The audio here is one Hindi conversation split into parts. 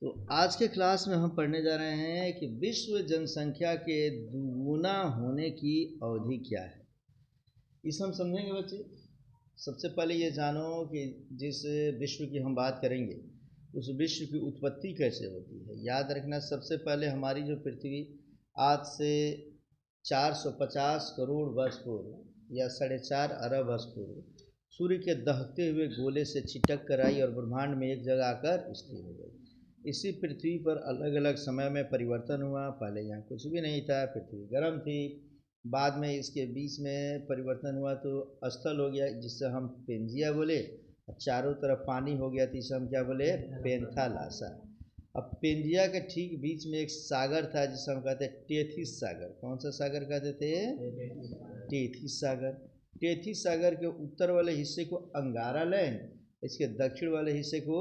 तो आज के क्लास में हम पढ़ने जा रहे हैं कि विश्व जनसंख्या के दुगुना होने की अवधि क्या है। इस हम समझेंगे बच्चे। सबसे पहले ये जानो कि जिस विश्व की हम बात करेंगे उस विश्व की उत्पत्ति कैसे होती है। याद रखना, सबसे पहले हमारी जो पृथ्वी आज से 450 करोड़ वर्ष पूर्व या 4.5 अरब वर्ष पूर्व सूर्य के दहकते हुए गोले से चिटक कर आई और ब्रह्मांड में एक जगह आकर स्थिर हो गई। इसी पृथ्वी पर अलग अलग समय में परिवर्तन हुआ। पहले यहाँ कुछ भी नहीं था, पृथ्वी गर्म थी। बाद में इसके बीच में परिवर्तन हुआ तो स्थल हो गया, जिससे हम पेंजिया बोले। चारों तरफ पानी हो गया तो इसे हम क्या बोले, पेंथालासा। अब पेंजिया के ठीक बीच में एक सागर था जिसे हम कहते हैं टेथिस सागर। कौन सा सागर कहते थे? टेथिस सागर। टेथिस सागर के उत्तर वाले हिस्से को अंगारा लैंड, इसके दक्षिण वाले हिस्से को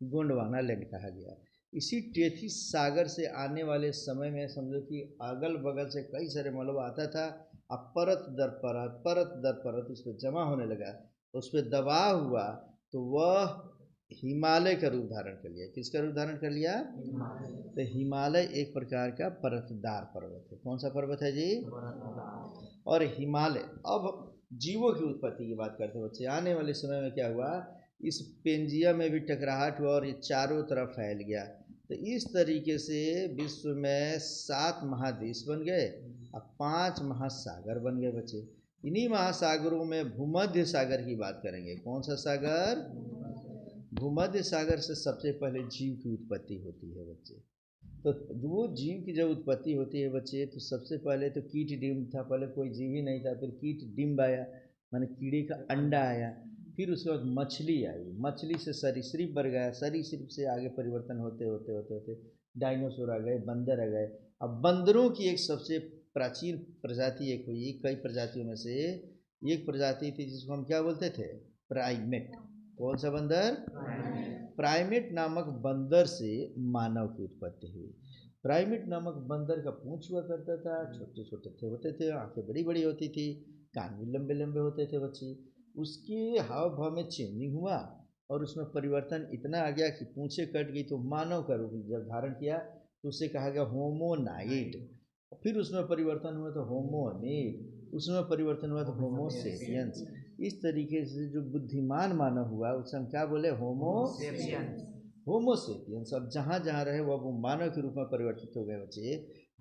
गोंडवाना लैंड कहा गया। इसी टेथिस सागर से आने वाले समय में समझो कि अगल बगल से कई सारे मलबा आता था। अब परत दर परत उस पर जमा होने लगा, उस पर दबाव हुआ तो वह हिमालय का रूप धारण कर लिया। किसका रूप धारण कर लिया? तो हिमालय एक प्रकार का परतदार पर्वत है। कौन सा पर्वत है जी? और हिमालय। अब जीवों की उत्पत्ति की बात करते हैं बच्चे। आने वाले समय में क्या हुआ, इस पेंजिया में भी टकराहट हुआ और ये चारों तरफ फैल गया। तो इस तरीके से विश्व में 7 महादेश बन गए और 5 महासागर बन गए बच्चे। इन्हीं महासागरों में भूमध्य सागर की बात करेंगे। कौन सा सागर? भूमध्य सागर से सबसे पहले जीव की उत्पत्ति होती है बच्चे। तो वो जीव की जब उत्पत्ति होती है बच्चे, तो सबसे पहले तो कीट डिम्ब था। पहले कोई जीव ही नहीं था, फिर कीट डिम्ब आया, माने कीड़े का अंडा आया। फिर उसके बाद मछली आई, मछली से सरीसृप बढ़ गया, सरीसृप से आगे परिवर्तन होते होते होते होते डायनासोर आ गए, बंदर आ गए। अब बंदरों की एक सबसे प्राचीन प्रजाति एक हुई, कई प्रजातियों में से एक प्रजाति थी जिसको हम क्या बोलते थे? प्राइमेट। कौन सा बंदर? प्राइमेट नामक बंदर से मानव की उत्पत्ति हुई। प्राइमेट नामक बंदर का पूंछ हुआ करता था, छोटे छोटे थे होते थे, आंखें बड़ी बड़ी होती थी, कान भी लंबे लंबे होते थे बच्चे। उसके हाव भाव में चेंजिंग हुआ और उसमें परिवर्तन इतना आ गया कि पूंछें कट गई तो मानव का रूप जब धारण किया तो उसे कहा गया होमोनाइड। फिर उसमें परिवर्तन हुआ तो होमोनिड, उसमें परिवर्तन हुआ तो होमोसेपियंस। इस तरीके से जो बुद्धिमान मानव हुआ उसे हम क्या बोले? होमोसेपियंस। अब जहाँ जहाँ रहे वो मानव के रूप में परिवर्तित हो गए बच्चे।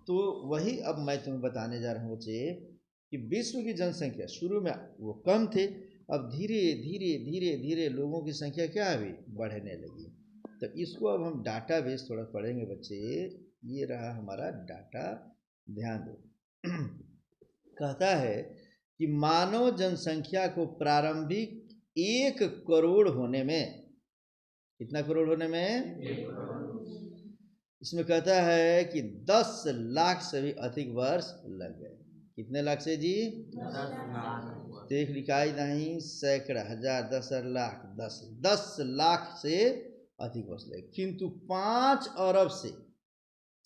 तो वही अब मैं तुम्हें बताने जा रहा हूँ बच्चे कि विश्व की जनसंख्या शुरू में वो कम थे, अब धीरे धीरे धीरे धीरे लोगों की संख्या क्या हुई? बढ़ने लगी। तो इसको अब हम डाटा बेस थोड़ा पढ़ेंगे बच्चे। ये रहा हमारा डाटा, ध्यान दो। कहता है कि मानव जनसंख्या को प्रारंभिक 1 करोड़ होने में, कितना करोड़ होने में? इसमें कहता है कि 10 लाख से भी अधिक वर्ष लग गए। कितने लाख से जी? 10 लाख। तो एक इकाई नहीं, सैकड़ा, हजार, 10 लाख, 10 लाख से अधिक वर्ष लगे। किंतु 5 अरब से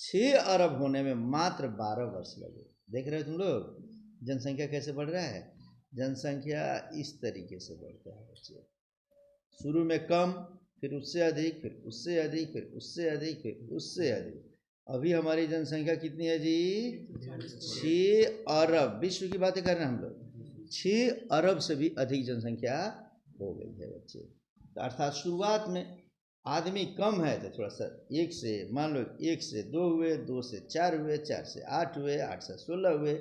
6 अरब होने में मात्र 12 वर्ष लगे। देख रहे हो तुम लोग जनसंख्या कैसे बढ़ रहा है? जनसंख्या इस तरीके से बढ़ता है बच्चे। शुरू में कम, फिर उससे अधिक, फिर उससे अधिक, फिर उससे अधिक, फिर उससे अधिक। अभी हमारी जनसंख्या कितनी है जी? 6 अरब। विश्व की बातें कर रहे हैं हम लोग। 6 अरब से भी अधिक जनसंख्या हो गई है बच्चे। तो अर्थात शुरुआत में आदमी कम है तो थोड़ा सा 1 से, मान लो 1 से 2 हुए, 2 से 4 हुए, 4 से 8 हुए, 8 से 16 हुए।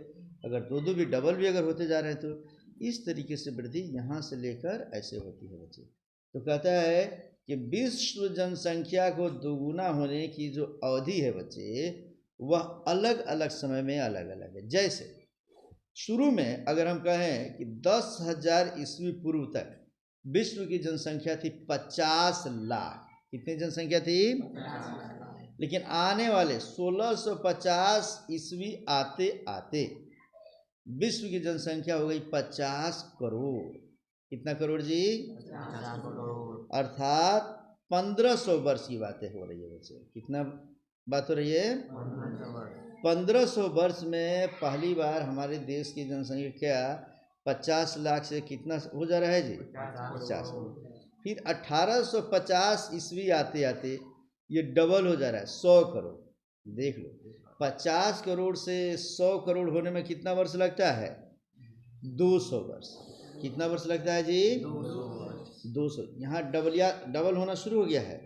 अगर दो भी डबल भी अगर होते जा रहे हैं तो इस तरीके से वृद्धि यहाँ से लेकर ऐसे होती है बच्चे। तो कहता है कि विश्व जनसंख्या को दोगुना होने की जो अवधि है बच्चे, वह अलग अलग समय में अलग अलग है। जैसे शुरू में अगर हम कहें कि 10,000 ईस्वी पूर्व तक विश्व की जनसंख्या थी 50 लाख। कितनी जनसंख्या थी? 50 लाख। लेकिन आने वाले 1650 ईस्वी आते आते विश्व की जनसंख्या हो गई 50 करोड़। कितना करोड़ जी? 50 करोड़। अर्थात 1500 वर्ष की बातें हो रही है बच्चे। कितना बात हो रही है? 1500 वर्ष में पहली बार हमारे देश की जनसंख्या 50 लाख से कितना हो जा रहा है जी? 50। फिर 1850 ईस्वी आते आते ये डबल हो जा रहा है 100 करोड़। देख लो 50 करोड़ से 100 करोड़ होने में कितना वर्ष लगता है? 200 वर्ष। कितना वर्ष लगता है जी? 200। यहाँ डबल होना शुरू हो गया है।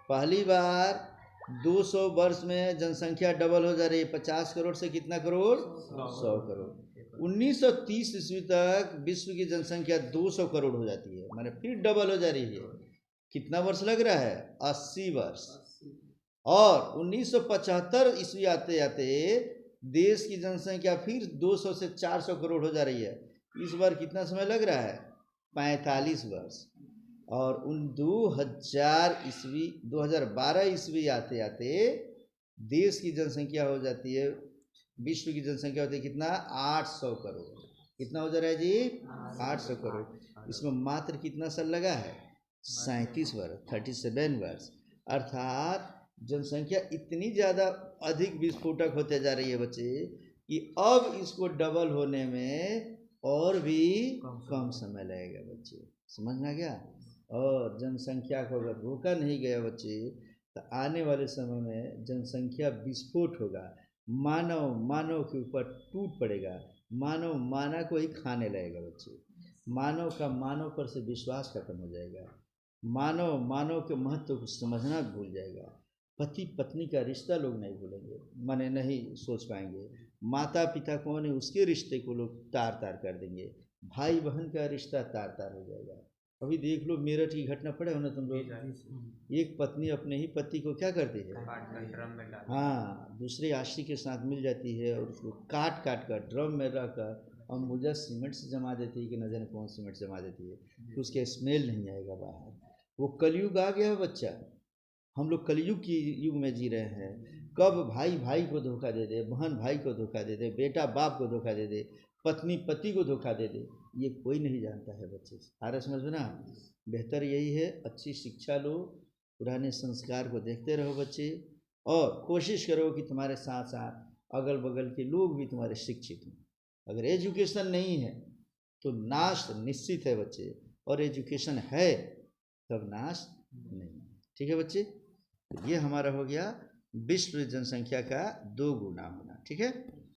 पहली बार 200 वर्ष में जनसंख्या डबल हो जा रही है। 50 करोड़ से कितना करोड़? 100 करोड़। 1930 ईस्वी तक विश्व की जनसंख्या 200 करोड़ हो जाती है, माने फिर डबल हो जा रही है। कितना वर्ष लग रहा है? 80 वर्ष। और 1975 ईस्वी आते आते देश की जनसंख्या फिर 200 से 400 करोड़ हो जा रही है। इस बार कितना समय लग रहा है? 45 वर्ष। और उन 2012 ईस्वी आते आते देश की जनसंख्या हो जाती है, विश्व की जनसंख्या होती है कितना? 800 करोड़। कितना हो जा रहा है जी? 800 करोड़। इसमें मात्र कितना साल लगा है? 37 वर्ष, 37 वर्ष। अर्थात जनसंख्या इतनी ज़्यादा अधिक विस्फोटक होते जा रही है बच्चे कि अब इसको डबल होने में और भी कम समय लगेगा बच्चे। समझ में आ गया? और जनसंख्या को अगर रोका नहीं गया बच्चे तो आने वाले समय में जनसंख्या विस्फोट होगा। मानव के ऊपर टूट पड़ेगा। मानव मानव को ही खाने लगेगा बच्चे। मानव का मानव पर से विश्वास खत्म हो जाएगा। मानव के महत्व को समझना भूल जाएगा। पति पत्नी का रिश्ता लोग नहीं भूलेंगे, माने नहीं सोच पाएंगे। माता पिता कौन है उसके रिश्ते को लोग तार तार कर देंगे। भाई बहन का रिश्ता तार तार हो जाएगा। अभी देख लो मेरठ की घटना पड़े हो ना तुम लोग? एक पत्नी अपने ही पति को क्या करती है? हाँ, दूसरे आश्री के साथ मिल जाती है और उसको काट काट कर ड्रम में रखकर अम्बुजा सीमेंट से जमा देती है कि न जाने कौन सीमेंट जमा देती है कि उसके स्मेल नहीं आएगा बाहर। वो कलयुग आ गया है बच्चा। हम लोग कलयुग की युग में जी रहे हैं। कब भाई भाई को धोखा दे दे, बहन भाई को धोखा दे दे, बेटा बाप को धोखा दे दे, पत्नी पति को धोखा दे दे, ये कोई नहीं जानता है बच्चे। सारा समझ में ना? बेहतर यही है अच्छी शिक्षा लो, पुराने संस्कार को देखते रहो बच्चे, और कोशिश करो कि तुम्हारे साथ साथ अगल बगल के लोग भी तुम्हारे शिक्षित हों। अगर एजुकेशन नहीं है तो नाश निश्चित है बच्चे, और एजुकेशन है तब नाश नहीं। ठीक है बच्चे? ये हमारा हो गया विश्व जनसंख्या का 2 गुना होना। ठीक है?